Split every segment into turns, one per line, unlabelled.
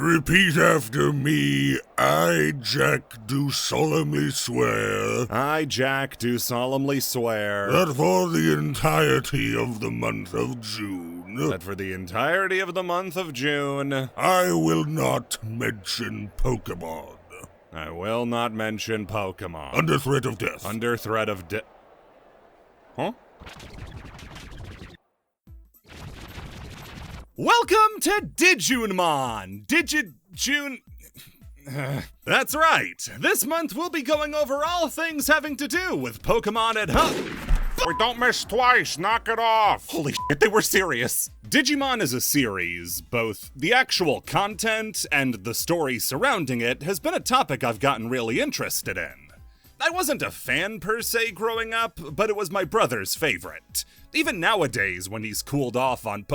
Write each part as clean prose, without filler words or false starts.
Repeat after me. I, Jack, do solemnly swear.
I, Jack, do solemnly swear.
That for the entirety of the month of June.
That for the entirety of the month of June.
I will not mention Pokemon.
I will not mention Pokemon.
Under threat of death.
Under threat of death. Huh? Welcome to Digimon! That's right! This month we'll be going over all things having to do with Pokemon at home.
We don't miss twice, knock it off!
Holy shit, they were serious! Digimon is a series. Both the actual content and the story surrounding it has been a topic I've gotten really interested in. I wasn't a fan per se growing up, but it was my brother's favorite. Even nowadays, when he's cooled off on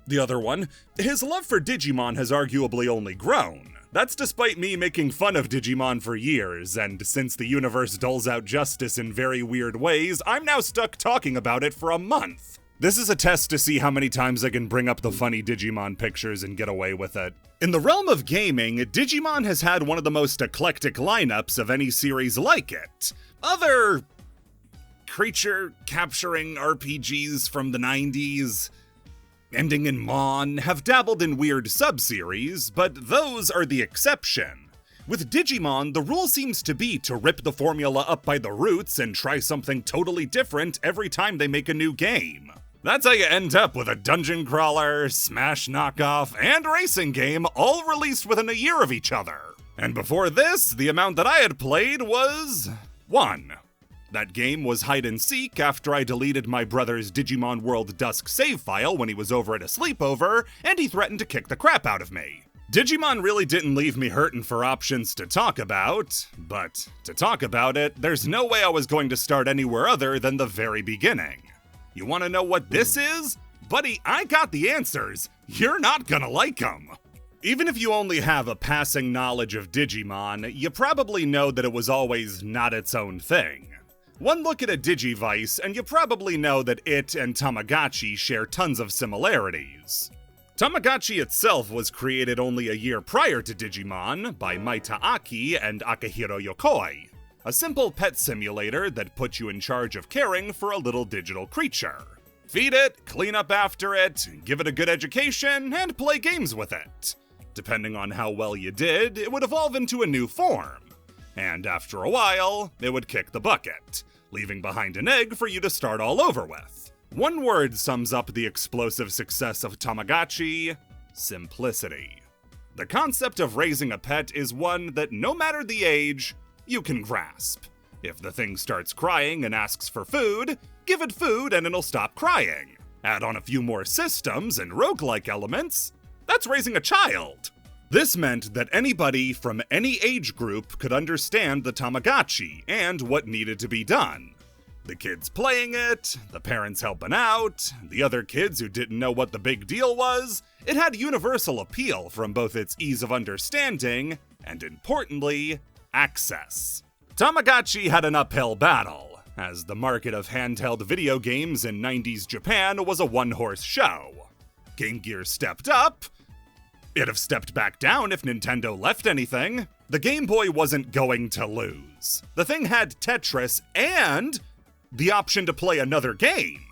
the other one, his love for Digimon has arguably only grown. That's despite me making fun of Digimon for years, and since the universe doles out justice in very weird ways, I'm now stuck talking about it for a month. This is a test to see how many times I can bring up the funny Digimon pictures and get away with it. In the realm of gaming, Digimon has had one of the most eclectic lineups of any series like it. Other creature-capturing RPGs from the 90s, ending in Mon, have dabbled in weird sub-series, but those are the exception. With Digimon, the rule seems to be to rip the formula up by the roots and try something totally different every time they make a new game. That's how you end up with a dungeon crawler, Smash knockoff, and racing game all released within a year of each other. And before this, the amount that I had played was 1. That game was hide and seek after I deleted my brother's Digimon World Dusk save file when he was over at a sleepover, and he threatened to kick the crap out of me. Digimon really didn't leave me hurting for options to talk about, but to talk about it, there's no way I was going to start anywhere other than the very beginning. You want to know what this is? Buddy, I got the answers. You're not gonna like them. Even if you only have a passing knowledge of Digimon, you probably know that it was always not its own thing. One look at a Digivice, and you probably know that it and Tamagotchi share tons of similarities. Tamagotchi itself was created only a year prior to Digimon by Maita Aki and Akihiro Yokoi, a simple pet simulator that puts you in charge of caring for a little digital creature. Feed it, clean up after it, give it a good education, and play games with it. Depending on how well you did, it would evolve into a new form. And after a while, it would kick the bucket, leaving behind an egg for you to start all over with. One word sums up the explosive success of Tamagotchi: simplicity. The concept of raising a pet is one that, no matter the age, you can grasp. If the thing starts crying and asks for food, give it food and it'll stop crying. Add on a few more systems and roguelike elements, that's raising a child. This meant that anybody from any age group could understand the Tamagotchi and what needed to be done. The kids playing it, the parents helping out, the other kids who didn't know what the big deal was. It had universal appeal from both its ease of understanding and, importantly, access. Tamagotchi had an uphill battle, as the market of handheld video games in 90s Japan was a one-horse show. Game Gear stepped up. It'd have stepped back down if Nintendo left anything. The Game Boy wasn't going to lose. The thing had Tetris and the option to play another game.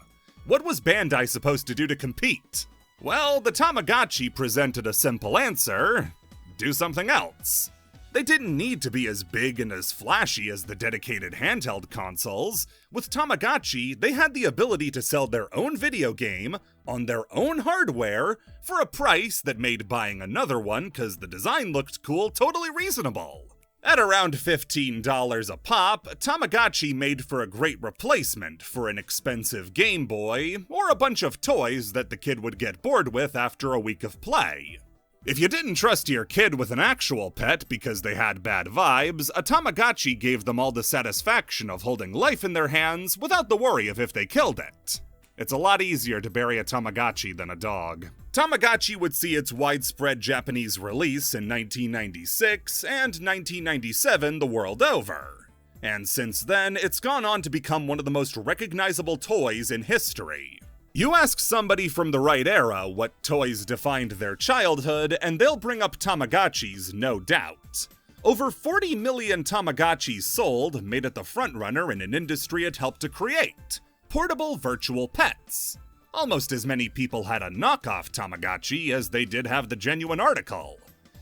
What was Bandai supposed to do to compete? Well, the Tamagotchi presented a simple answer: do something else. They didn't need to be as big and as flashy as the dedicated handheld consoles. With Tamagotchi, they had the ability to sell their own video game on their own hardware for a price that made buying another one because the design looked cool totally reasonable. At around $15 a pop, Tamagotchi made for a great replacement for an expensive Game Boy or a bunch of toys that the kid would get bored with after a week of play. If you didn't trust your kid with an actual pet because they had bad vibes, a Tamagotchi gave them all the satisfaction of holding life in their hands without the worry of if they killed it. It's a lot easier to bury a Tamagotchi than a dog. Tamagotchi would see its widespread Japanese release in 1996 and 1997 the world over. And since then, it's gone on to become one of the most recognizable toys in history. You ask somebody from the right era what toys defined their childhood, and they'll bring up Tamagotchis, no doubt. Over 40 million Tamagotchis sold made it the frontrunner in an industry it helped to create: portable virtual pets. Almost as many people had a knockoff Tamagotchi as they did have the genuine article.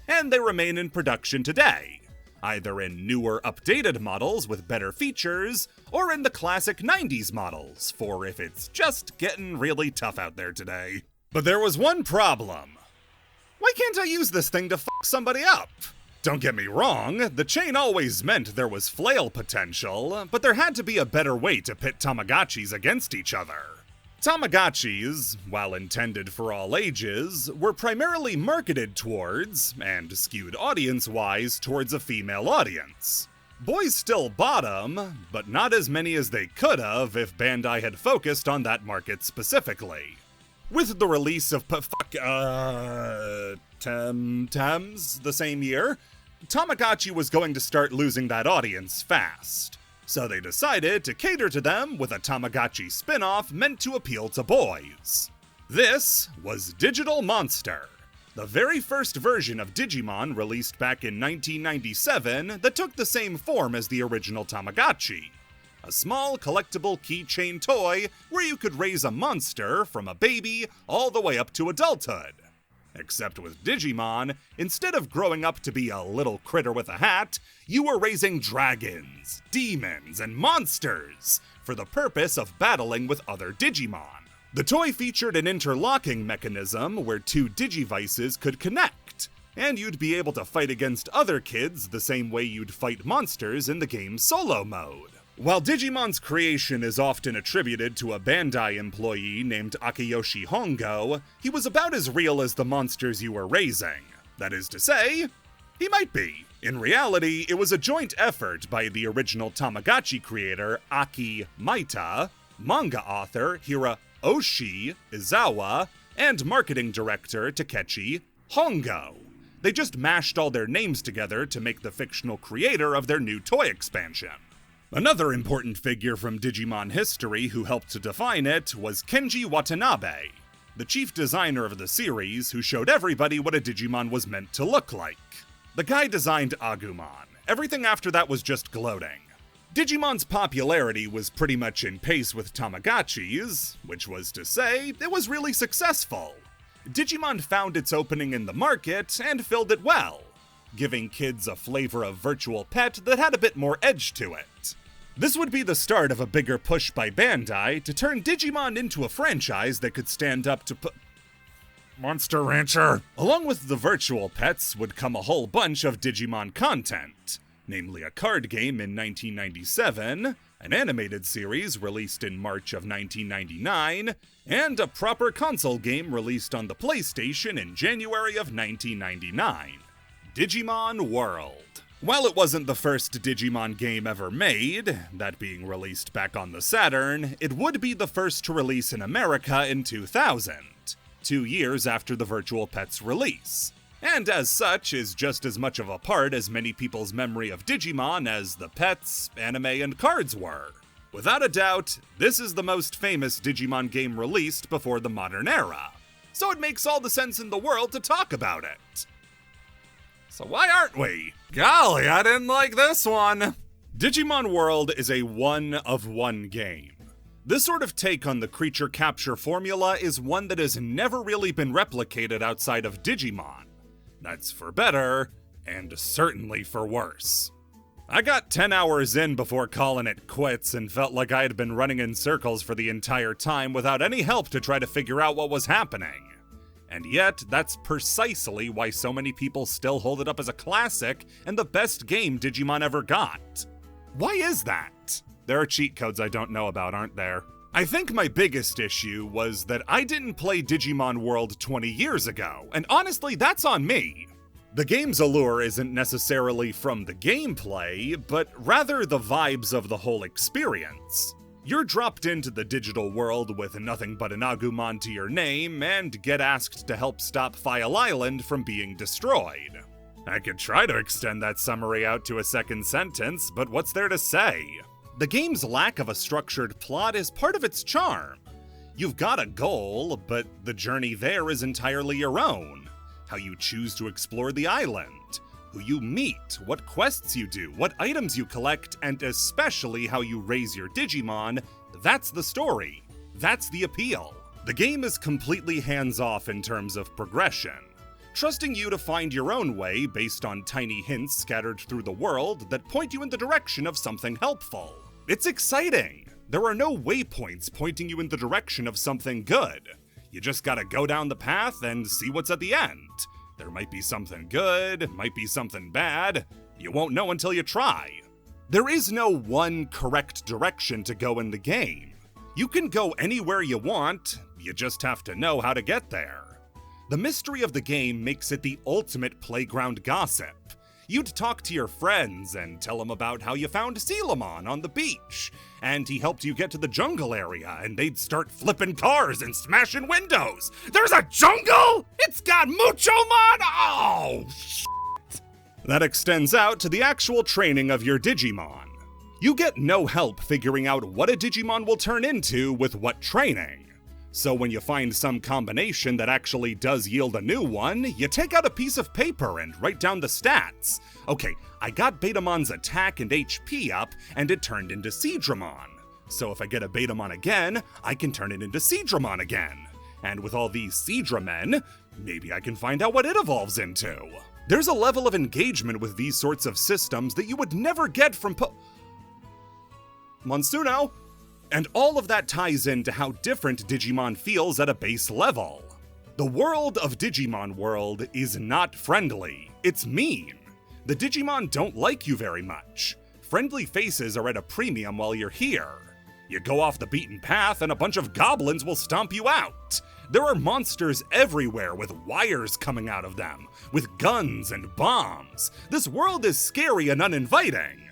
And they remain in production today, either in newer, updated models with better features, or in the classic 90s models, for if it's just getting really tough out there today. But there was one problem. Why can't I use this thing to fuck somebody up? Don't get me wrong, the chain always meant there was flail potential, but there had to be a better way to pit Tamagotchis against each other. Tamagotchis, while intended for all ages, were primarily marketed towards, and skewed audience-wise towards a female audience. Boys still bought them, but not as many as they could have if Bandai had focused on that market specifically. With the release of Temtems the same year, Tamagotchi was going to start losing that audience fast. So they decided to cater to them with a Tamagotchi spin-off meant to appeal to boys. This was Digital Monster, the very first version of Digimon released back in 1997 that took the same form as the original Tamagotchi. A small collectible keychain toy where you could raise a monster from a baby all the way up to adulthood. Except with Digimon, instead of growing up to be a little critter with a hat, you were raising dragons, demons, and monsters for the purpose of battling with other Digimon. The toy featured an interlocking mechanism where two Digivices could connect, and you'd be able to fight against other kids the same way you'd fight monsters in the game's solo mode. While Digimon's creation is often attributed to a Bandai employee named Akiyoshi Hongo, he was about as real as the monsters you were raising. That is to say, he might be. In reality, it was a joint effort by the original Tamagotchi creator Aki Maita, manga author Hiroshi Izawa, and marketing director Takechi Hongo. They just mashed all their names together to make the fictional creator of their new toy expansion. Another important figure from Digimon history who helped to define it was Kenji Watanabe, the chief designer of the series who showed everybody what a Digimon was meant to look like. The guy designed Agumon. Everything after that was just gloating. Digimon's popularity was pretty much in pace with Tamagotchi's, which was to say, it was really successful. Digimon found its opening in the market and filled it well, giving kids a flavor of virtual pet that had a bit more edge to it. This would be the start of a bigger push by Bandai to turn Digimon into a franchise that could stand up to Monster Rancher. Along with the virtual pets would come a whole bunch of Digimon content, namely a card game in 1997, an animated series released in March of 1999, and a proper console game released on the PlayStation in January of 1999. Digimon World. While it wasn't the first Digimon game ever made, that being released back on the Saturn, it would be the first to release in America in 2000, 2 years after the Virtual Pet's release, and as such is just as much of a part as many people's memory of Digimon as the pets, anime, and cards were. Without a doubt, this is the most famous Digimon game released before the modern era, so it makes all the sense in the world to talk about it. So why aren't we? Golly, I didn't like this one! Digimon World is a one-of-one game. This sort of take on the creature capture formula is one that has never really been replicated outside of Digimon. That's for better, and certainly for worse. I got 10 hours in before calling it quits and felt like I had been running in circles for the entire time without any help to try to figure out what was happening. And yet, that's precisely why so many people still hold it up as a classic and the best game Digimon ever got. Why is that? There are cheat codes I don't know about, aren't there? I think my biggest issue was that I didn't play Digimon World 20 years ago, and honestly, that's on me. The game's allure isn't necessarily from the gameplay, but rather the vibes of the whole experience. You're dropped into the digital world with nothing but an Agumon to your name and get asked to help stop File Island from being destroyed. I could try to extend that summary out to a second sentence, but what's there to say? The game's lack of a structured plot is part of its charm. You've got a goal, but the journey there is entirely your own. How you choose to explore the island, who you meet, what quests you do, what items you collect, and especially how you raise your Digimon, that's the story. That's the appeal. The game is completely hands-off in terms of progression, trusting you to find your own way based on tiny hints scattered through the world that point you in the direction of something helpful. It's exciting! There are no waypoints pointing you in the direction of something good. You just gotta go down the path and see what's at the end. There might be something good, might be something bad. You won't know until you try. There is no one correct direction to go in the game. You can go anywhere you want, you just have to know how to get there. The mystery of the game makes it the ultimate playground gossip. You'd talk to your friends and tell them about how you found Celamon on the beach, and he helped you get to the jungle area, and they'd start flipping cars and smashing windows. There's a jungle? It's got Muchomon? Oh, shit. That extends out to the actual training of your Digimon. You get no help figuring out what a Digimon will turn into with what training. So when you find some combination that actually does yield a new one, you take out a piece of paper and write down the stats. Okay, I got Betamon's attack and HP up, and it turned into Seadramon. So if I get a Betamon again, I can turn it into Seadramon again. And with all these Seadramen, maybe I can find out what it evolves into. There's a level of engagement with these sorts of systems that you would never get from Monsuno! And all of that ties into how different Digimon feels at a base level. The world of Digimon World is not friendly, it's mean. The Digimon don't like you very much. Friendly faces are at a premium while you're here. You go off the beaten path and a bunch of goblins will stomp you out. There are monsters everywhere with wires coming out of them, with guns and bombs. This world is scary and uninviting,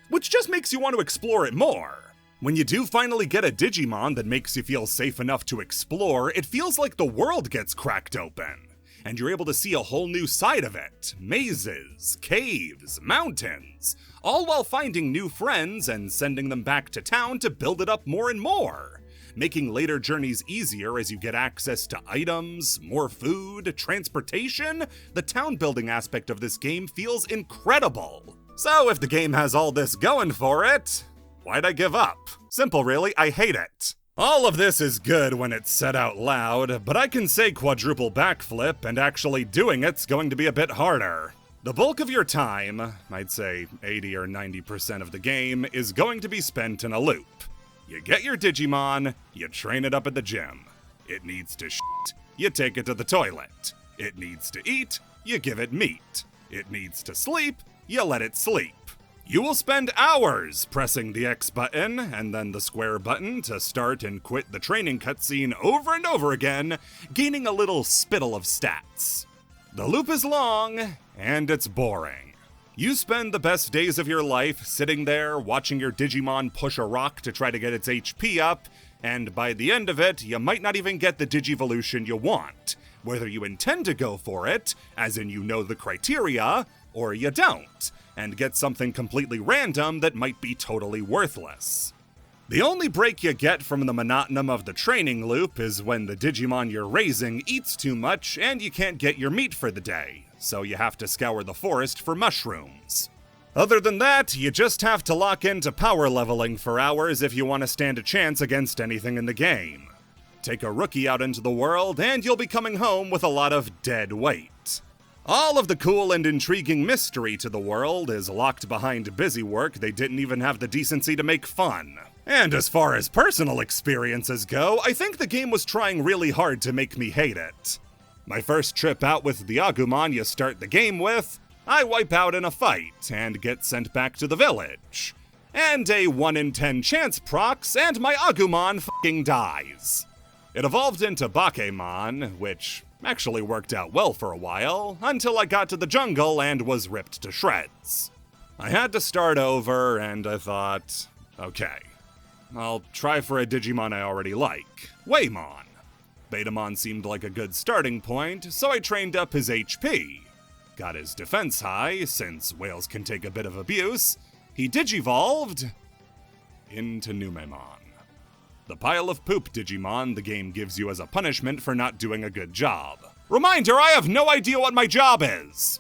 which just makes you want to explore it more. When you do finally get a Digimon that makes you feel safe enough to explore, it feels like the world gets cracked open, and you're able to see a whole new side of it. Mazes, caves, mountains, all while finding new friends and sending them back to town to build it up more and more, making later journeys easier as you get access to items, more food, transportation. The town building aspect of this game feels incredible. So if the game has all this going for it, why'd I give up? Simple really, I hate it. All of this is good when it's said out loud, but I can say quadruple backflip, and actually doing it's going to be a bit harder. The bulk of your time, I'd say 80 or 90% of the game, is going to be spent in a loop. You get your Digimon, you train it up at the gym. It needs to shit, you take it to the toilet. It needs to eat, you give it meat. It needs to sleep, you let it sleep. You will spend hours pressing the X button and then the square button to start and quit the training cutscene over and over again, gaining a little spittle of stats. The loop is long, and it's boring. You spend the best days of your life sitting there watching your Digimon push a rock to try to get its HP up, and by the end of it, you might not even get the Digivolution you want, whether you intend to go for it, as in you know the criteria, or you don't, and get something completely random that might be totally worthless. The only break you get from the monotony of the training loop is when the Digimon you're raising eats too much and you can't get your meat for the day, so you have to scour the forest for mushrooms. Other than that, you just have to lock into power leveling for hours if you want to stand a chance against anything in the game. Take a rookie out into the world and you'll be coming home with a lot of dead weight. All of the cool and intriguing mystery to the world is locked behind busy work they didn't even have the decency to make fun. And as far as personal experiences go, I think the game was trying really hard to make me hate it. My first trip out with the Agumon you start the game with, I wipe out in a fight and get sent back to the village. And a 1 in 10 chance procs and my Agumon fucking dies. It evolved into Bakemon, which actually worked out well for a while, until I got to the jungle and was ripped to shreds. I had to start over, and I thought, okay, I'll try for a Digimon I already like, Waymon. Betamon seemed like a good starting point, so I trained up his HP. Got his defense high, since whales can take a bit of abuse. He digivolved into Numemon. the pile of poop Digimon the game gives you as a punishment for not doing a good job. Reminder, I have no idea what my job is!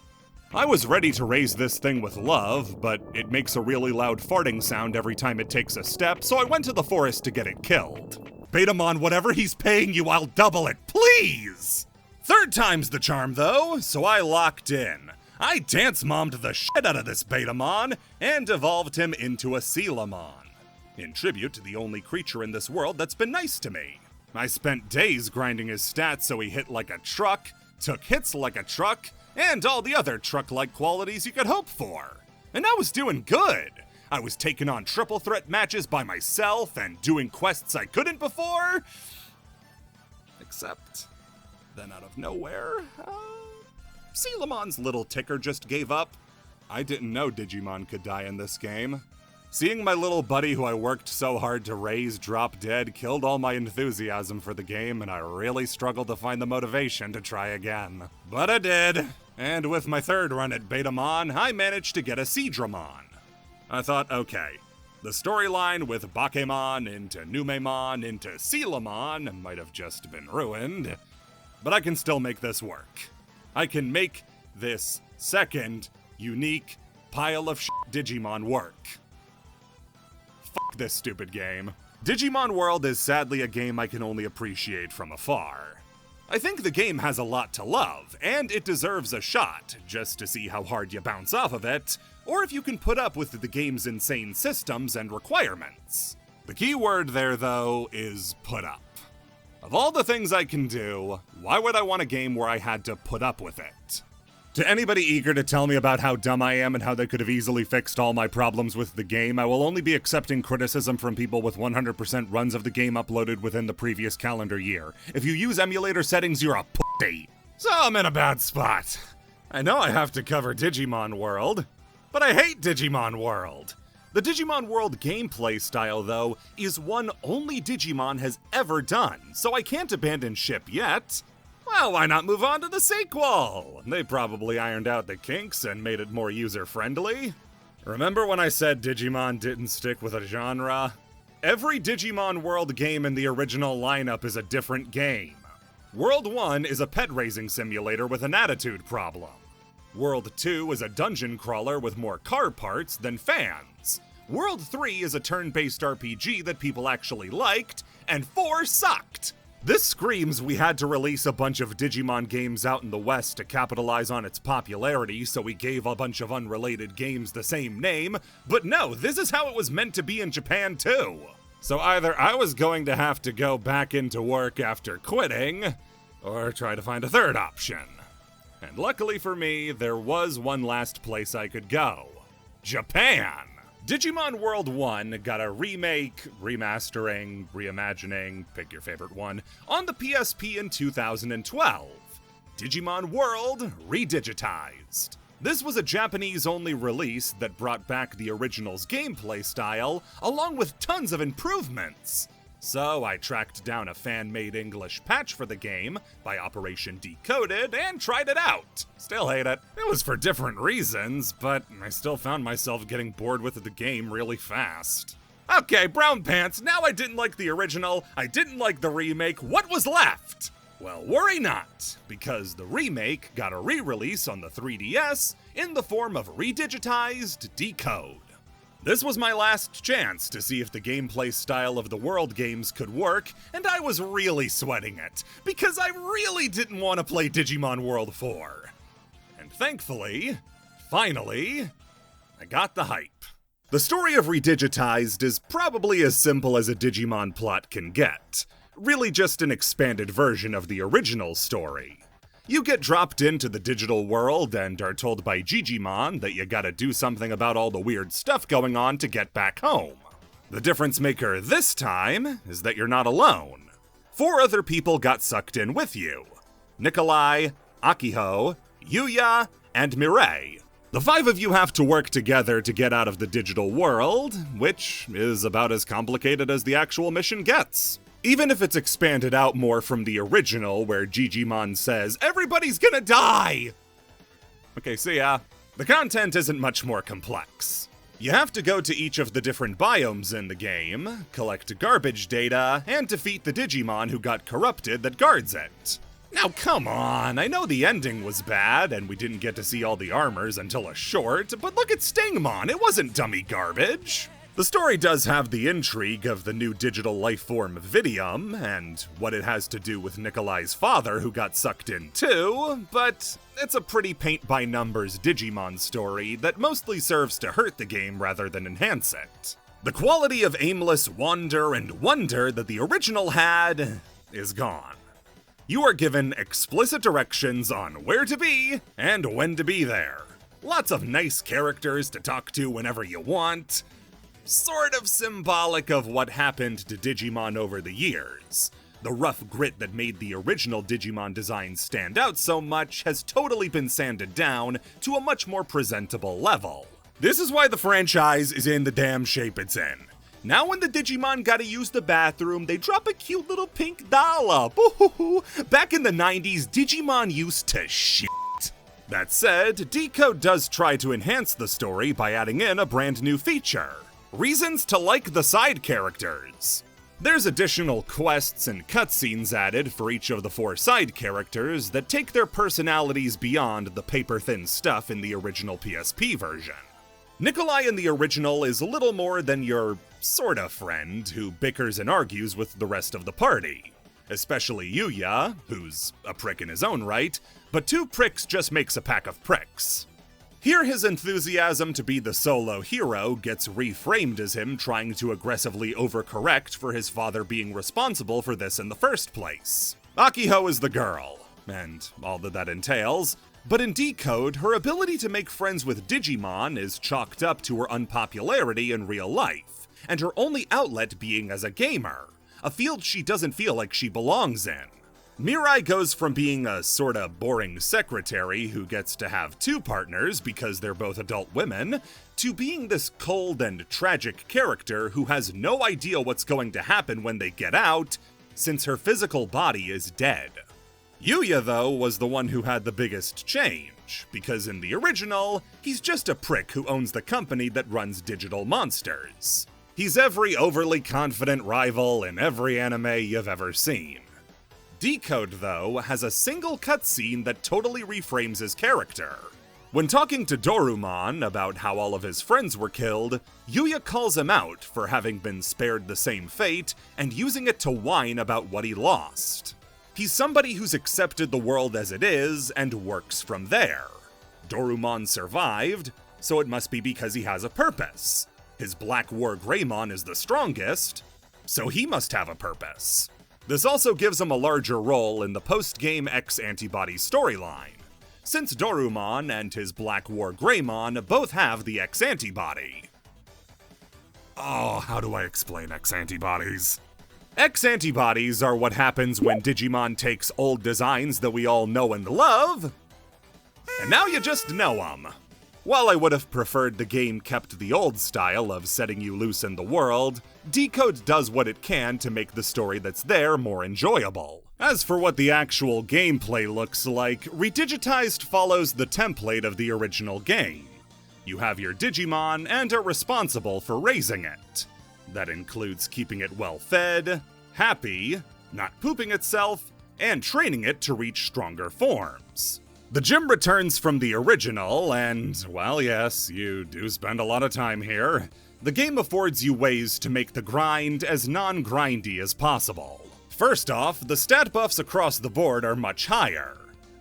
I was ready to raise this thing with love, but it makes a really loud farting sound every time it takes a step, so I went to the forest to get it killed. Betamon, whatever he's paying you, I'll double it, please! Third time's the charm, though, so I locked in. I dance-mommed the shit out of this Betamon and evolved him into a Coliseum, in tribute to the only creature in this world that's been nice to me. I spent days grinding his stats so he hit like a truck, took hits like a truck, and all the other truck-like qualities you could hope for. And I was doing good. I was taking on triple threat matches by myself and doing quests I couldn't before. Except, then out of nowhere, Coliseum's little ticker just gave up. I didn't know Digimon could die in this game. Seeing my little buddy who I worked so hard to raise drop dead killed all my enthusiasm for the game, and I really struggled to find the motivation to try again. But I did, and with my third run at Betamon, I managed to get a Seadramon. I thought, okay, the storyline with Bakemon into Numemon into Coliseum might have just been ruined, but I can still make this work. I can make this second, unique pile of shit Digimon work. Fuck this stupid game. Digimon World is sadly a game I can only appreciate from afar. I think the game has a lot to love, and it deserves a shot, just to see how hard you bounce off of it, or if you can put up with the game's insane systems and requirements. The key word there, though, is put up. Of all the things I can do, why would I want a game where I had to put up with it? To anybody eager to tell me about how dumb I am and how they could have easily fixed all my problems with the game, I will only be accepting criticism from people with 100% runs of the game uploaded within the previous calendar year. If you use emulator settings, you're a pussy. So I'm in a bad spot. I know I have to cover Digimon World, but I hate Digimon World. The Digimon World gameplay style, though, is one only Digimon has ever done, so I can't abandon ship yet. Well, why not move on to the sequel? They probably ironed out the kinks and made it more user-friendly. Remember when I said Digimon didn't stick with a genre? Every Digimon World game in the original lineup is a different game. World 1 is a pet-raising simulator with an attitude problem. World 2 is a dungeon crawler with more car parts than fans. World 3 is a turn-based RPG that people actually liked, and 4 sucked. This screams we had to release a bunch of Digimon games out in the West to capitalize on its popularity, so we gave a bunch of unrelated games the same name, but no, this is how it was meant to be in Japan too. So either I was going to have to go back into work after quitting, or try to find a third option. And luckily for me, there was one last place I could go. Japan! Digimon World 1 got a remake, remastering, reimagining, pick your favorite one, on the PSP in 2012. Digimon World Redigitized. This was a Japanese-only release that brought back the original's gameplay style, along with tons of improvements. So I tracked down a fan-made English patch for the game by Operation Decoded and tried it out. Still hate it. It was for different reasons, but I still found myself getting bored with the game really fast. Okay, brown pants, now I didn't like the original, I didn't like the remake, what was left? Well, worry not, because the remake got a re-release on the 3DS in the form of Redigitized Decode. This was my last chance to see if the gameplay style of the World games could work, and I was really sweating it, because I really didn't want to play Digimon World 4. And thankfully, finally, I got the hype. The story of Redigitized is probably as simple as a Digimon plot can get. Really just an expanded version of the original story. You get dropped into the digital world and are told by Digimon that you gotta do something about all the weird stuff going on to get back home. The difference maker this time is that you're not alone. 4 other people got sucked in with you. Nikolai, Akiho, Yuya, and Mireille. The 5 of you have to work together to get out of the digital world, which is about as complicated as the actual mission gets. Even if it's expanded out more from the original, where Digimon says, "Everybody's gonna die!" Okay, see ya. The content isn't much more complex. You have to go to each of the different biomes in the game, collect garbage data, and defeat the Digimon who got corrupted that guards it. Now come on, I know the ending was bad, and we didn't get to see all the armors until a short, but look at Stingmon, it wasn't dummy garbage. The story does have the intrigue of the new digital life form Vidium, and what it has to do with Nikolai's father who got sucked in too, but it's a pretty paint-by-numbers Digimon story that mostly serves to hurt the game rather than enhance it. The quality of aimless wander and wonder that the original had is gone. You are given explicit directions on where to be and when to be there. Lots of nice characters to talk to whenever you want. Sort of symbolic of what happened to Digimon over the years. The rough grit that made the original Digimon design stand out so much has totally been sanded down to a much more presentable level. This is why the franchise is in the damn shape it's in. Now when the Digimon gotta use the bathroom, they drop a cute little pink doll up. Ooh, back in the 90s, Digimon used to shit. That said, Decode does try to enhance the story by adding in a brand new feature. Reasons to like the side characters. There's additional quests and cutscenes added for each of the 4 side characters that take their personalities beyond the paper-thin stuff in the original PSP version. Nikolai in the original is a little more than your sorta friend who bickers and argues with the rest of the party. Especially Yuya, who's a prick in his own right, but 2 pricks just makes a pack of pricks. Here his enthusiasm to be the solo hero gets reframed as him trying to aggressively overcorrect for his father being responsible for this in the first place. Akiho is the girl, and all that entails, but in Decode, her ability to make friends with Digimon is chalked up to her unpopularity in real life, and her only outlet being as a gamer, a field she doesn't feel like she belongs in. Mirai goes from being a sorta boring secretary who gets to have 2 partners because they're both adult women, to being this cold and tragic character who has no idea what's going to happen when they get out, since her physical body is dead. Yuya, though, was the one who had the biggest change, because in the original, he's just a prick who owns the company that runs digital monsters. He's every overly confident rival in every anime you've ever seen. Decode, though, has a single cutscene that totally reframes his character. When talking to Dorumon about how all of his friends were killed, Yuya calls him out for having been spared the same fate and using it to whine about what he lost. He's somebody who's accepted the world as it is and works from there. Dorumon survived, so it must be because he has a purpose. His Black War Greymon is the strongest, so he must have a purpose. This also gives him a larger role in the post-game X-Antibody storyline, since Dorumon and his Black War Greymon both have the X-Antibody. Oh, how do I explain X-Antibodies? X-Antibodies are what happens when Digimon takes old designs that we all know and love, and now you just know them. While I would have preferred the game kept the old style of setting you loose in the world, Decode does what it can to make the story that's there more enjoyable. As for what the actual gameplay looks like, Redigitized follows the template of the original game. You have your Digimon and are responsible for raising it. That includes keeping it well fed, happy, not pooping itself, and training it to reach stronger forms. The gym returns from the original, and, well, yes, you do spend a lot of time here. The game affords you ways to make the grind as non-grindy as possible. First off, the stat buffs across the board are much higher,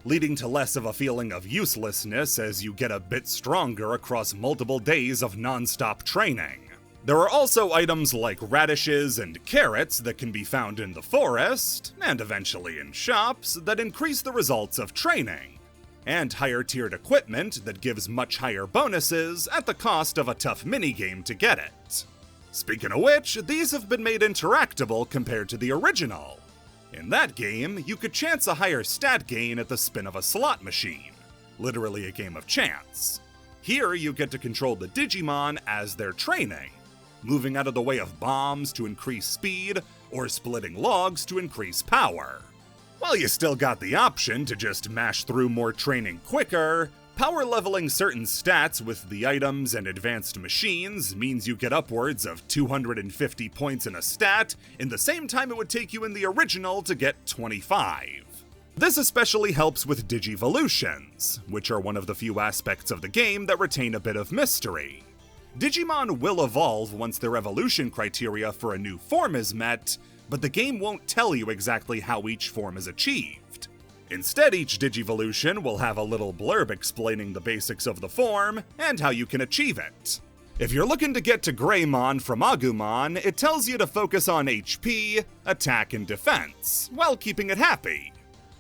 leading to less of a feeling of uselessness as you get a bit stronger across multiple days of non-stop training. There are also items like radishes and carrots that can be found in the forest, and eventually in shops, that increase the results of training, and higher-tiered equipment that gives much higher bonuses at the cost of a tough minigame to get it. Speaking of which, these have been made interactable compared to the original. In that game, you could chance a higher stat gain at the spin of a slot machine, literally a game of chance. Here, you get to control the Digimon as they're training, moving out of the way of bombs to increase speed, or splitting logs to increase power. While you still got the option to just mash through more training quicker, Power leveling certain stats with the items and advanced machines means you get upwards of 250 points in a stat in the same time it would take you in the original to get 25. This especially helps with Digivolutions, which are one of the few aspects of the game that retain a bit of mystery. Digimon will evolve once their evolution criteria for a new form is met, but the game won't tell you exactly how each form is achieved. Instead, each Digivolution will have a little blurb explaining the basics of the form and how you can achieve it. If you're looking to get to Greymon from Agumon, it tells you to focus on HP, attack, and defense, while keeping it happy.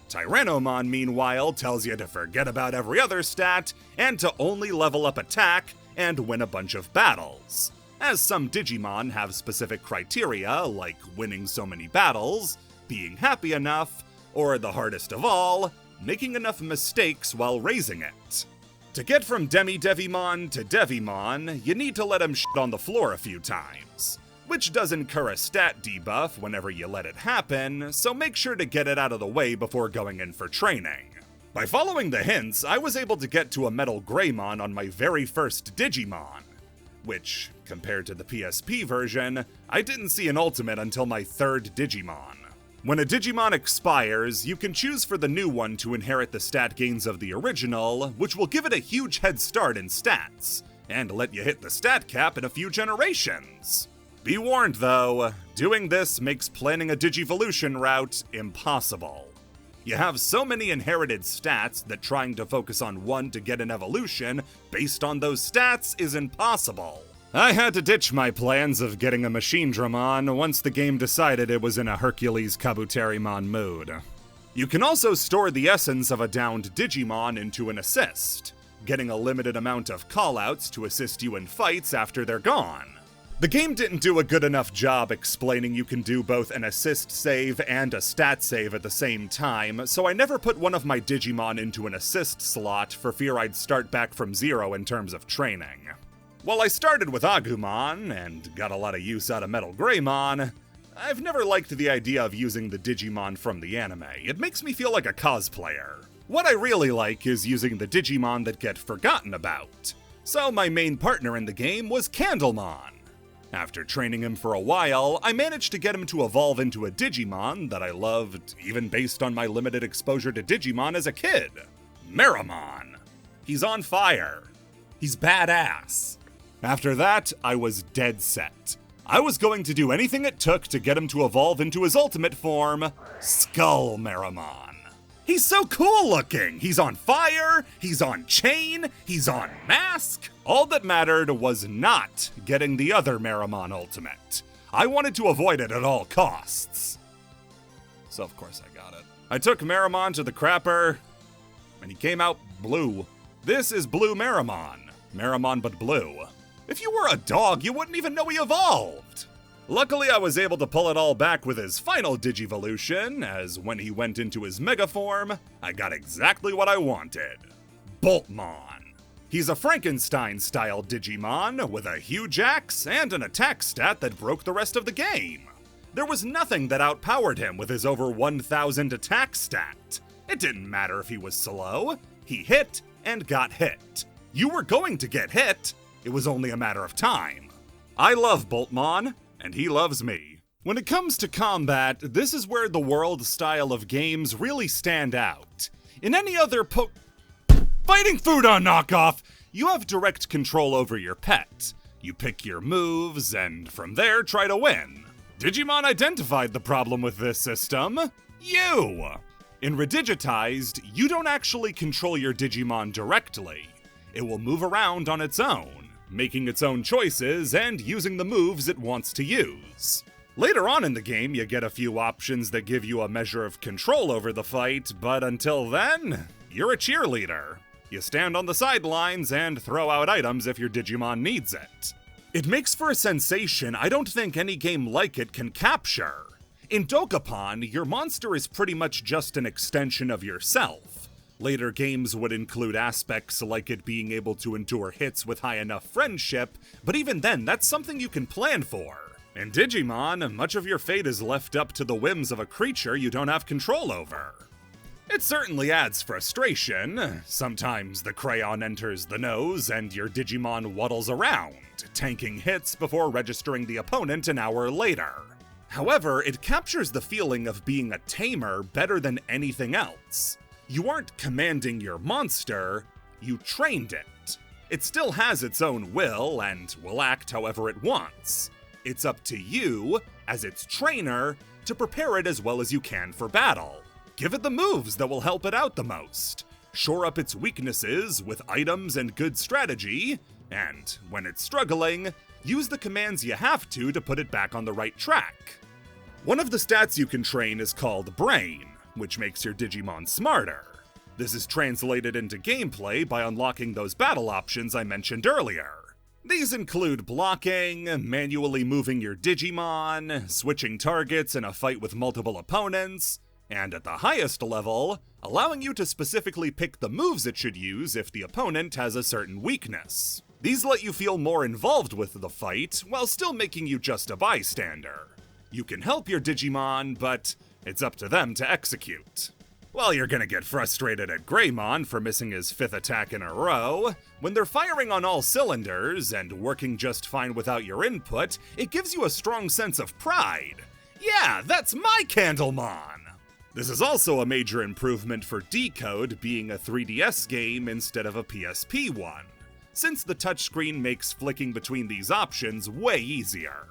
Tyrannomon, meanwhile, tells you to forget about every other stat and to only level up attack and win a bunch of battles, as some Digimon have specific criteria like winning so many battles, being happy enough, or the hardest of all, making enough mistakes while raising it. To get from Demi-Devimon to Devimon, you need to let him shit on the floor a few times, which does incur a stat debuff whenever you let it happen, so make sure to get it out of the way before going in for training. By following the hints, I was able to get to a Metal Greymon on my very first Digimon, which, compared to the PSP version, I didn't see an ultimate until my third Digimon. When a Digimon expires, you can choose for the new one to inherit the stat gains of the original, which will give it a huge head start in stats, and let you hit the stat cap in a few generations. Be warned though, doing this makes planning a Digivolution route impossible. You have so many inherited stats that trying to focus on one to get an evolution based on those stats is impossible. I had to ditch my plans of getting a Machine-Dramon once the game decided it was in a Hercules Kabuterimon mood. You can also store the essence of a downed Digimon into an assist, getting a limited amount of callouts to assist you in fights after they're gone. The game didn't do a good enough job explaining you can do both an assist save and a stat save at the same time, so I never put one of my Digimon into an assist slot for fear I'd start back from zero in terms of training. While I started with Agumon, and got a lot of use out of Metal Greymon, I've never liked the idea of using the Digimon from the anime. It makes me feel like a cosplayer. What I really like is using the Digimon that get forgotten about. So my main partner in the game was Candlemon. After training him for a while, I managed to get him to evolve into a Digimon that I loved even based on my limited exposure to Digimon as a kid. Meramon. He's on fire. He's badass. After that, I was dead set. I was going to do anything it took to get him to evolve into his ultimate form, Skull Meramon. He's so cool looking! He's on fire, he's on chain, he's on mask! All that mattered was not getting the other Meramon ultimate. I wanted to avoid it at all costs. So of course I got it. I took Meramon to the crapper, and he came out blue. This is Blue Meramon. Meramon but blue. If you were a dog, you wouldn't even know he evolved! Luckily, I was able to pull it all back with his final Digivolution, as when he went into his Mega form, I got exactly what I wanted. Boltmon. He's a Frankenstein-style Digimon with a huge axe and an attack stat that broke the rest of the game. There was nothing that outpowered him with his over 1,000 attack stat. It didn't matter if he was slow, he hit and got hit. You were going to get hit, it was only a matter of time. I love Boltmon, and he loves me. When it comes to combat, this is where the World style of games really stand out. In any other Fighting Foodon knockoff, you have direct control over your pet. You pick your moves, and from there try to win. Digimon identified the problem with this system. You! In Digitized, you don't actually control your Digimon directly. It will move around on its own, making its own choices and using the moves it wants to use. Later on in the game, you get a few options that give you a measure of control over the fight, but until then, you're a cheerleader. You stand on the sidelines and throw out items if your Digimon needs it. It makes for a sensation I don't think any game like it can capture. In Dokapon, your monster is pretty much just an extension of yourself. Later games would include aspects like it being able to endure hits with high enough friendship, but even then, that's something you can plan for. In Digimon, much of your fate is left up to the whims of a creature you don't have control over. It certainly adds frustration. Sometimes the crayon enters the nose and your Digimon waddles around, tanking hits before registering the opponent an hour later. However, it captures the feeling of being a tamer better than anything else. You aren't commanding your monster, you trained it. It still has its own will and will act however it wants. It's up to you, as its trainer, to prepare it as well as you can for battle. Give it the moves that will help it out the most. Shore up its weaknesses with items and good strategy, and when it's struggling, use the commands you have to put it back on the right track. One of the stats you can train is called Brain, which makes your Digimon smarter. This is translated into gameplay by unlocking those battle options I mentioned earlier. These include blocking, manually moving your Digimon, switching targets in a fight with multiple opponents, and at the highest level, allowing you to specifically pick the moves it should use if the opponent has a certain weakness. These let you feel more involved with the fight, while still making you just a bystander. You can help your Digimon, but it's up to them to execute. While you're gonna get frustrated at Greymon for missing his 5th attack in a row, when they're firing on all cylinders and working just fine without your input, it gives you a strong sense of pride. Yeah, that's my Candlemon! This is also a major improvement for Decode being a 3DS game instead of a PSP one, since the touchscreen makes flicking between these options way easier.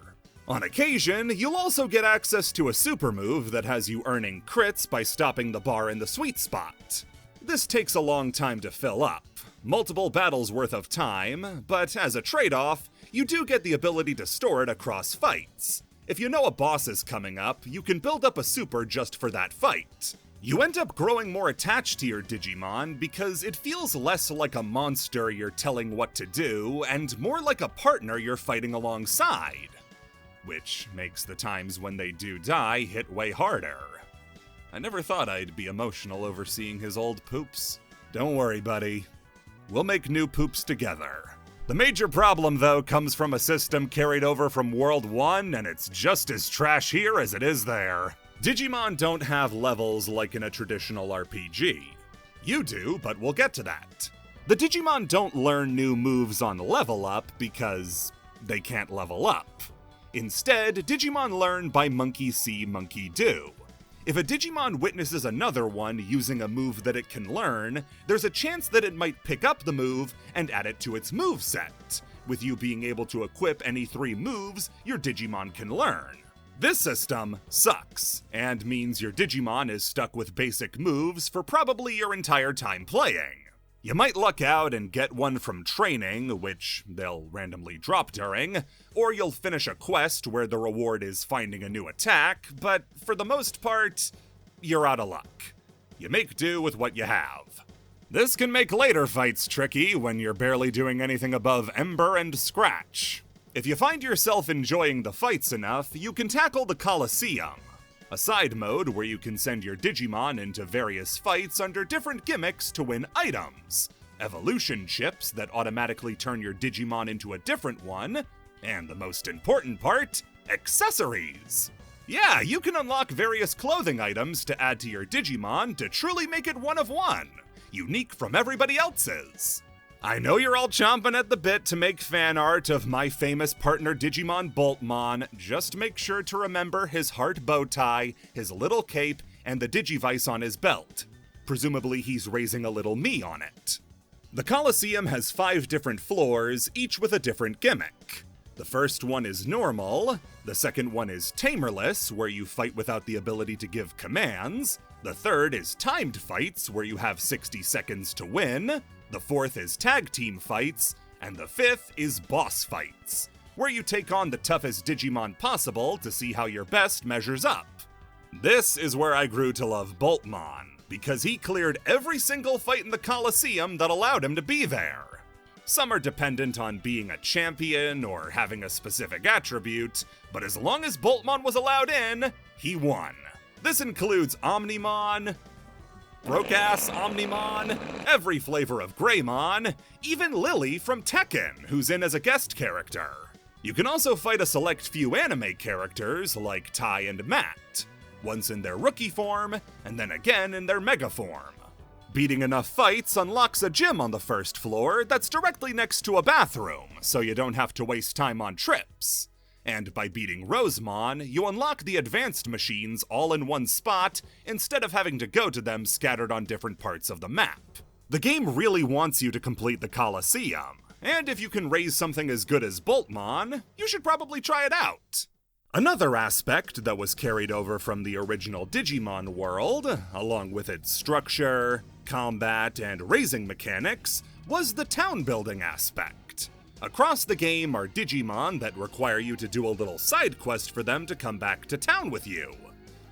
On occasion, you'll also get access to a super move that has you earning crits by stopping the bar in the sweet spot. This takes a long time to fill up, multiple battles worth of time, but as a trade-off, you do get the ability to store it across fights. If you know a boss is coming up, you can build up a super just for that fight. You end up growing more attached to your Digimon because it feels less like a monster you're telling what to do and more like a partner you're fighting alongside. Which makes the times when they do die hit way harder. I never thought I'd be emotional over seeing his old poops. Don't worry, buddy. We'll make new poops together. The major problem, though, comes from a system carried over from World 1, and it's just as trash here as it is there. Digimon don't have levels like in a traditional RPG. You do, but we'll get to that. The Digimon don't learn new moves on level up because they can't level up. Instead, Digimon learn by monkey see, monkey do. If a Digimon witnesses another one using a move that it can learn, there's a chance that it might pick up the move and add it to its moveset, with you being able to equip any 3 moves your Digimon can learn. This system sucks, and means your Digimon is stuck with basic moves for probably your entire time playing. You might luck out and get one from training, which they'll randomly drop during, or you'll finish a quest where the reward is finding a new attack, but for the most part, you're out of luck. You make do with what you have. This can make later fights tricky when you're barely doing anything above Ember and Scratch. If you find yourself enjoying the fights enough, you can tackle the Coliseum, a side mode where you can send your Digimon into various fights under different gimmicks to win items, evolution chips that automatically turn your Digimon into a different one, and the most important part, accessories. Yeah, you can unlock various clothing items to add to your Digimon to truly make it one of one, unique from everybody else's. I know you're all chomping at the bit to make fan art of my famous partner Digimon Boltmon. Just make sure to remember his heart bow tie, his little cape, and the Digivice on his belt. Presumably he's raising a little me on it. The Coliseum has 5 different floors, each with a different gimmick. The first one is normal, the second one is tamerless, where you fight without the ability to give commands, the third is timed fights, where you have 60 seconds to win, the fourth is tag team fights, and the fifth is boss fights, where you take on the toughest Digimon possible to see how your best measures up. This is where I grew to love Boltmon, because he cleared every single fight in the Coliseum that allowed him to be there. Some are dependent on being a champion or having a specific attribute, but as long as Boltmon was allowed in, he won. This includes Omnimon, broke-ass Omnimon, every flavor of Greymon, even Lily from Tekken, who's in as a guest character. You can also fight a select few anime characters like Tai and Matt. once in their rookie form, and then again in their mega form. Beating enough fights unlocks a gym on the first floor that's directly next to a bathroom, so you don't have to waste time on trips. And by beating Rosemon, you unlock the advanced machines all in one spot instead of having to go to them scattered on different parts of the map. The game really wants you to complete the Coliseum, and if you can raise something as good as Boltmon, you should probably try it out. Another aspect that was carried over from the original Digimon World, along with its structure, combat, and raising mechanics, was the town building aspect. Across the game are Digimon that require you to do a little side quest for them to come back to town with you.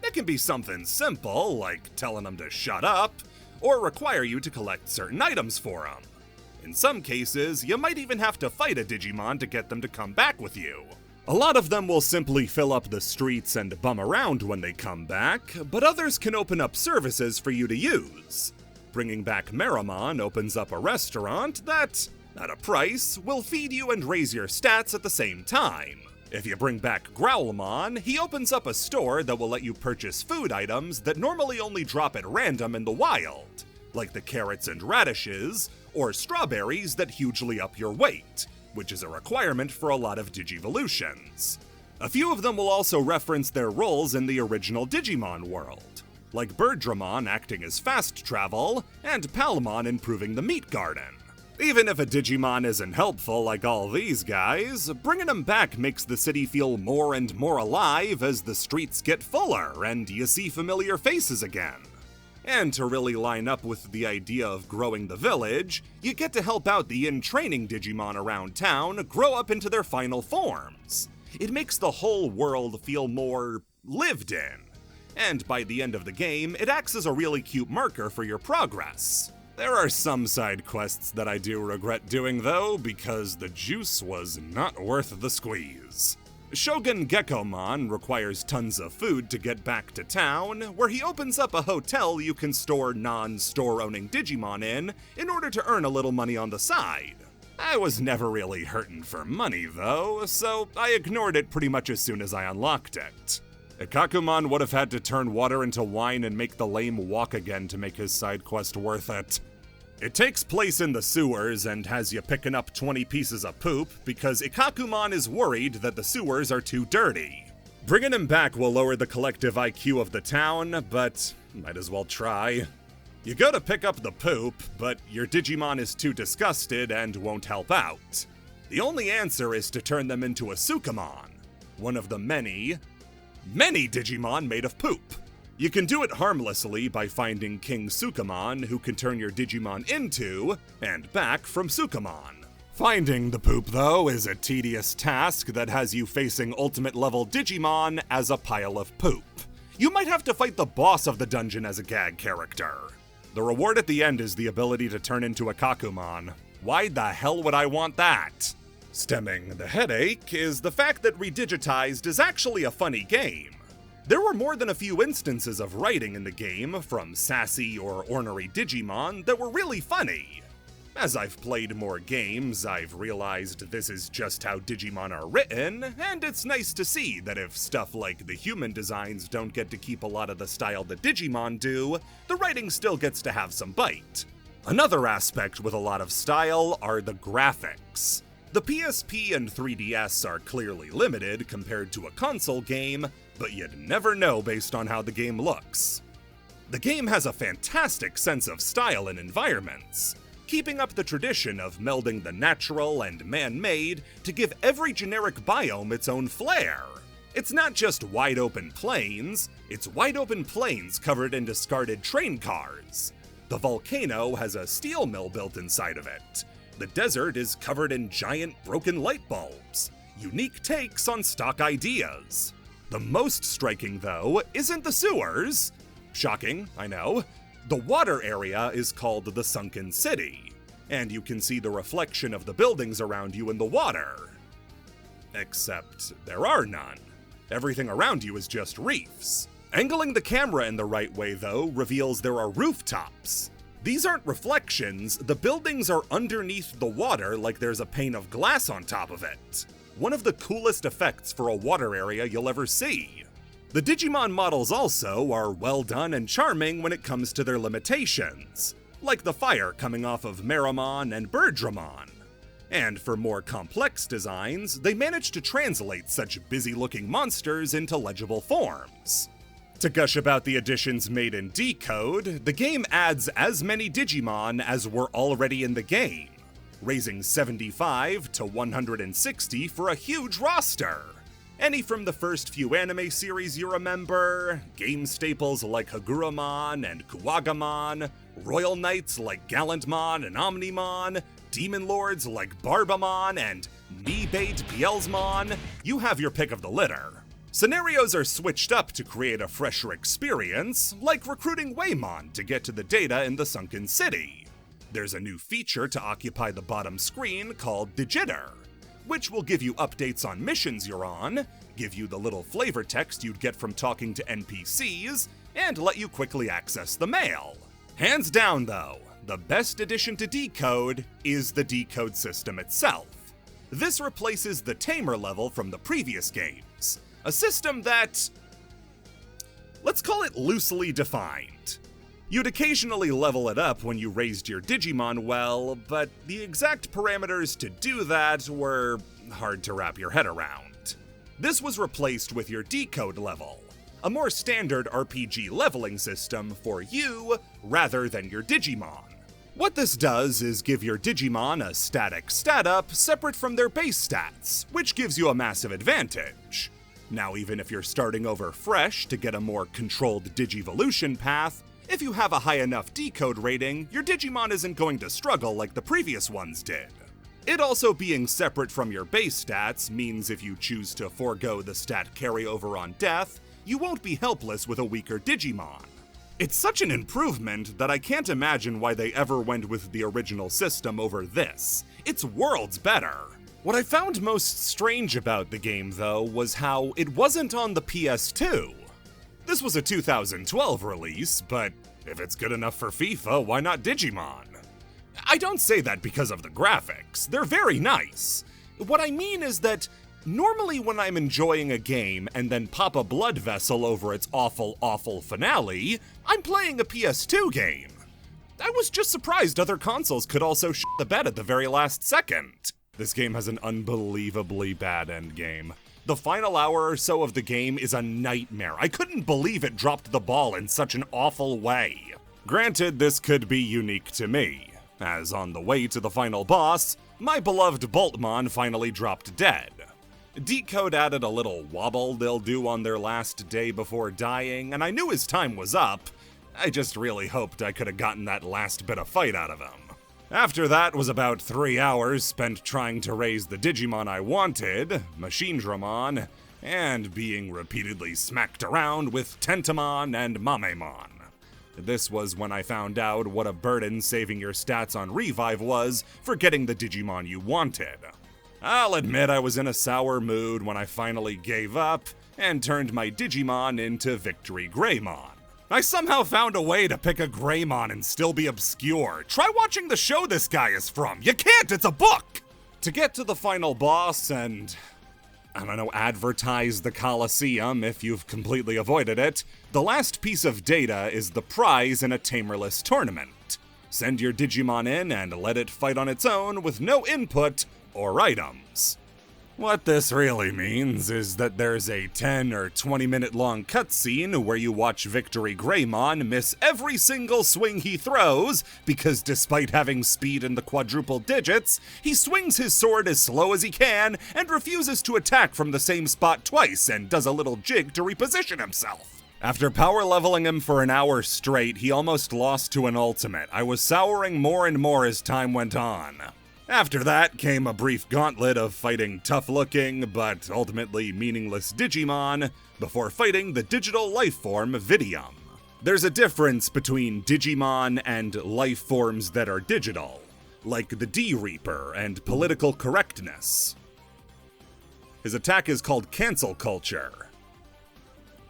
It can be something simple, like telling them to shut up, or require you to collect certain items for them. In some cases, you might even have to fight a Digimon to get them to come back with you. A lot of them will simply fill up the streets and bum around when they come back, but others can open up services for you to use. Bringing back Meramon opens up a restaurant that, at a price, will feed you and raise your stats at the same time. If you bring back Growlmon, he opens up a store that will let you purchase food items that normally only drop at random in the wild, like the carrots and radishes, or strawberries that hugely up your weight, which is a requirement for a lot of Digivolutions. A few of them will also reference their roles in the original Digimon World, like Birdramon acting as fast travel, and Palmon improving the meat garden. Even if a Digimon isn't helpful like all these guys, bringing them back makes the city feel more and more alive as the streets get fuller and you see familiar faces again. And to really line up with the idea of growing the village, you get to help out the in-training Digimon around town grow up into their final forms. It makes the whole world feel more lived in. And by the end of the game, it acts as a really cute marker for your progress. There are some side quests that I do regret doing though, because the juice was not worth the squeeze. Shogun Geckomon requires tons of food to get back to town, where he opens up a hotel you can store non-store owning Digimon in order to earn a little money on the side. I was never really hurtin' for money though, so I ignored it pretty much as soon as I unlocked it. Ikakumon would have had to turn water into wine and make the lame walk again to make his side quest worth it. It takes place in the sewers and has you picking up 20 pieces of poop because Ikakumon is worried that the sewers are too dirty. Bringing him back will lower the collective IQ of the town, but might as well try. You go to pick up the poop, but your Digimon is too disgusted and won't help out. The only answer is to turn them into a Sukamon, one of the many Digimon made of poop. You can do it harmlessly by finding King Sukamon, who can turn your Digimon into and back from Sukamon. Finding the poop, though, is a tedious task that has you facing ultimate level Digimon as a pile of poop. You might have to fight the boss of the dungeon as a gag character. The reward at the end is the ability to turn into a Kakumon. Why the hell would I want that? Stemming the headache is the fact that Redigitized is actually a funny game. There were more than a few instances of writing in the game from sassy or ornery Digimon that were really funny. As I've played more games, I've realized this is just how Digimon are written, and it's nice to see that if stuff like the human designs don't get to keep a lot of the style that Digimon do, the writing still gets to have some bite. Another aspect with a lot of style are the graphics. The PSP and 3DS are clearly limited compared to a console game, but you'd never know based on how the game looks. The game has a fantastic sense of style and environments, keeping up the tradition of melding the natural and man-made to give every generic biome its own flair. It's not just wide-open plains, it's wide-open plains covered in discarded train cars. The volcano has a steel mill built inside of it. The desert is covered in giant broken light bulbs, unique takes on stock ideas. The most striking, though, isn't the sewers. Shocking, I know. The water area is called the Sunken City, and you can see the reflection of the buildings around you in the water. Except there are none. Everything around you is just reefs. Angling the camera in the right way, though, reveals there are rooftops. These aren't reflections, the buildings are underneath the water like there's a pane of glass on top of it. One of the coolest effects for a water area you'll ever see. The Digimon models also are well done and charming when it comes to their limitations, like the fire coming off of Meramon and Birdramon. And for more complex designs, they managed to translate such busy-looking monsters into legible forms. To gush about the additions made in Decode, the game adds as many Digimon as were already in the game, raising 75 to 160 for a huge roster. Any from the first few anime series you remember, game staples like Haguramon and Kuwagamon, royal knights like Gallantmon and Omnimon, demon lords like Barbamon and knee-bait Bielsmon, you have your pick of the litter. Scenarios are switched up to create a fresher experience, like recruiting Waymon to get to the data in the sunken city. There's a new feature to occupy the bottom screen called Digitter, which will give you updates on missions you're on, give you the little flavor text you'd get from talking to NPCs, and let you quickly access the mail. Hands down though, the best addition to Decode is the Decode system itself. This replaces the Tamer level from the previous games, a system that, let's call it loosely defined. You'd occasionally level it up when you raised your Digimon well, but the exact parameters to do that were hard to wrap your head around. This was replaced with your Decode level, a more standard RPG leveling system for you rather than your Digimon. What this does is give your Digimon a static stat up separate from their base stats, which gives you a massive advantage. Now, even if you're starting over fresh to get a more controlled Digivolution path, if you have a high enough Decode rating, your Digimon isn't going to struggle like the previous ones did. It also being separate from your base stats means if you choose to forego the stat carryover on death, you won't be helpless with a weaker Digimon. It's such an improvement that I can't imagine why they ever went with the original system over this. It's worlds better. What I found most strange about the game, though, was how it wasn't on the PS2. This was a 2012 release, but if it's good enough for FIFA, why not Digimon? I don't say that because of the graphics. They're very nice. What I mean is that normally when I'm enjoying a game and then pop a blood vessel over its awful, awful finale, I'm playing a PS2 game. I was just surprised other consoles could also shit the bed at the very last second. This game has an unbelievably bad endgame. The final hour or so of the game is a nightmare. I couldn't believe it dropped the ball in such an awful way. Granted, this could be unique to me, as on the way to the final boss, my beloved Boltmon finally dropped dead. Decode added a little wobble they'll do on their last day before dying, and I knew his time was up. I just really hoped I could have gotten that last bit of fight out of him. After that was about 3 hours spent trying to raise the Digimon I wanted, Machinedramon, and being repeatedly smacked around with Tentamon and Mamemon. This was when I found out what a burden saving your stats on Revive was for getting the Digimon you wanted. I'll admit I was in a sour mood when I finally gave up and turned my Digimon into Victory Greymon. I somehow found a way to pick a Greymon and still be obscure. Try watching the show this guy is from. You can't, it's a book! To get to the final boss and, advertise the Coliseum if you've completely avoided it, the last piece of data is the prize in a tamerless tournament. Send your Digimon in and let it fight on its own with no input or items. What this really means is that there's a 10 or 20 minute long cutscene where you watch Victory Greymon miss every single swing he throws because despite having speed in the quadruple digits, he swings his sword as slow as he can and refuses to attack from the same spot twice and does a little jig to reposition himself. After power leveling him for an hour straight, he almost lost to an ultimate. I was souring more and more as time went on. After that came a brief gauntlet of fighting tough-looking, but ultimately meaningless Digimon, before fighting the digital life form Vidium. There's a difference between Digimon and life forms that are digital, like the D-Reaper and political correctness. His attack is called Cancel Culture.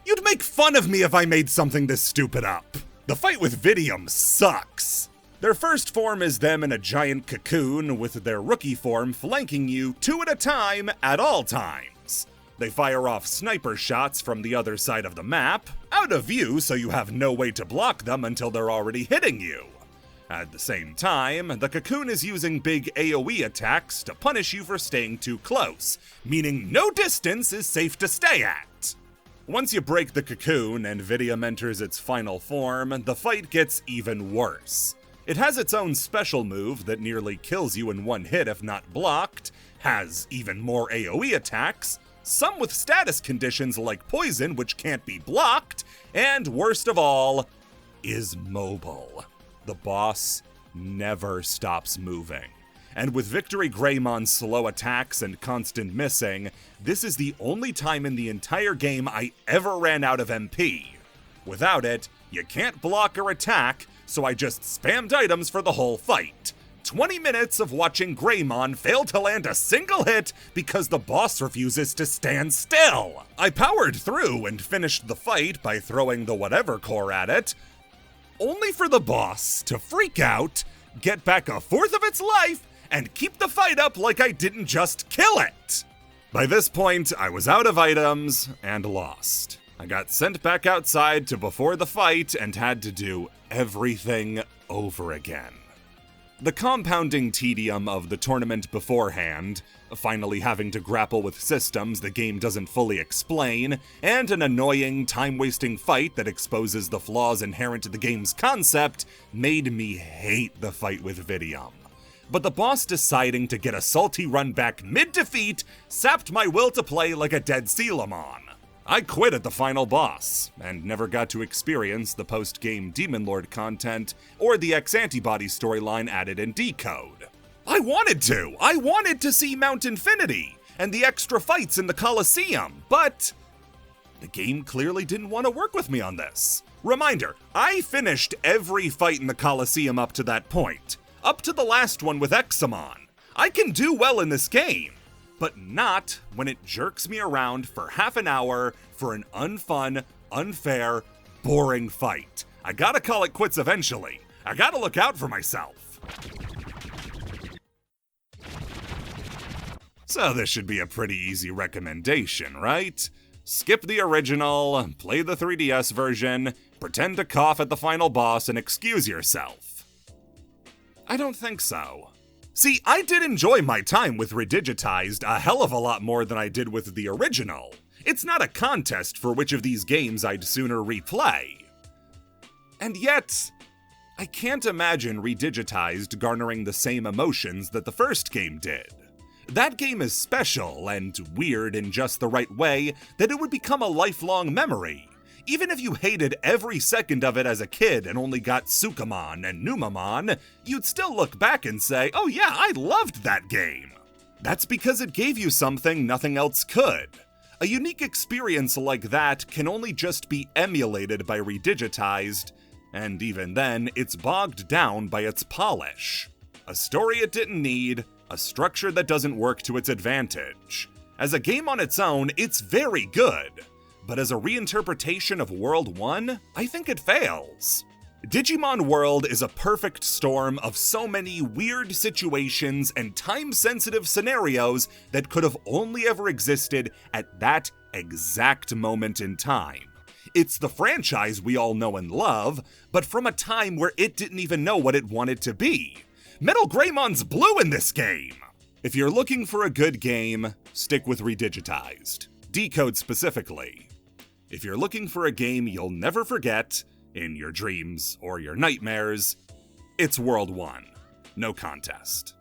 You'd make fun of me if I made something this stupid up. The fight with Vidium sucks. Their first form is them in a giant cocoon, with their rookie form flanking you 2 at a time at all times. They fire off sniper shots from the other side of the map, out of view so you have no way to block them until they're already hitting you. At the same time, the cocoon is using big AoE attacks to punish you for staying too close, meaning no distance is safe to stay at. Once you break the cocoon and Vidium enters its final form, the fight gets even worse. It has its own special move that nearly kills you in one hit if not blocked, has even more AoE attacks, some with status conditions like poison which can't be blocked, and worst of all, is mobile. The boss never stops moving. And with Victory Greymon's slow attacks and constant missing, this is the only time in the entire game I ever ran out of MP. Without it, you can't block or attack, so I just spammed items for the whole fight. 20 minutes of watching Greymon fail to land a single hit because the boss refuses to stand still. I powered through and finished the fight by throwing the whatever core at it, only for the boss to freak out, get back a fourth of its life, and keep the fight up like I didn't just kill it. By this point, I was out of items and lost. I got sent back outside to before the fight and had to do everything over again. The compounding tedium of the tournament beforehand, finally having to grapple with systems the game doesn't fully explain, and an annoying, time-wasting fight that exposes the flaws inherent to the game's concept made me hate the fight with Vidium. But the boss deciding to get a salty run back mid-defeat sapped my will to play like a dead Celamon. I quit at the final boss, and never got to experience the post-game Demon Lord content or the X-Antibody storyline added in Decode. I wanted to see Mount Infinity, and the extra fights in the Coliseum, but the game clearly didn't want to work with me on this. Reminder, I finished every fight in the Coliseum up to that point, up to the last one with Examon. I can do well in this game, but not when it jerks me around for half an hour for an unfun, unfair, boring fight. I gotta call it quits eventually. I gotta look out for myself. So this should be a pretty easy recommendation, right? Skip the original, play the 3DS version, pretend to cough at the final boss, and excuse yourself. I don't think so. See, I did enjoy my time with Redigitized a hell of a lot more than I did with the original. It's not a contest for which of these games I'd sooner replay. And yet, I can't imagine Redigitized garnering the same emotions that the first game did. That game is special and weird in just the right way that it would become a lifelong memory. Even if you hated every second of it as a kid and only got Sukamon and Numamon, you'd still look back and say, oh yeah, I loved that game. That's because it gave you something nothing else could. A unique experience like that can only just be emulated by Redigitized, and even then, it's bogged down by its polish. A story it didn't need, a structure that doesn't work to its advantage. As a game on its own, it's very good. But as a reinterpretation of World 1, I think it fails. Digimon World is a perfect storm of so many weird situations and time-sensitive scenarios that could have only ever existed at that exact moment in time. It's the franchise we all know and love, but from a time where it didn't even know what it wanted to be. Metal Greymon's blue in this game! If you're looking for a good game, stick with Redigitized. Decode specifically. If you're looking for a game you'll never forget, in your dreams or your nightmares, it's World 1. No contest.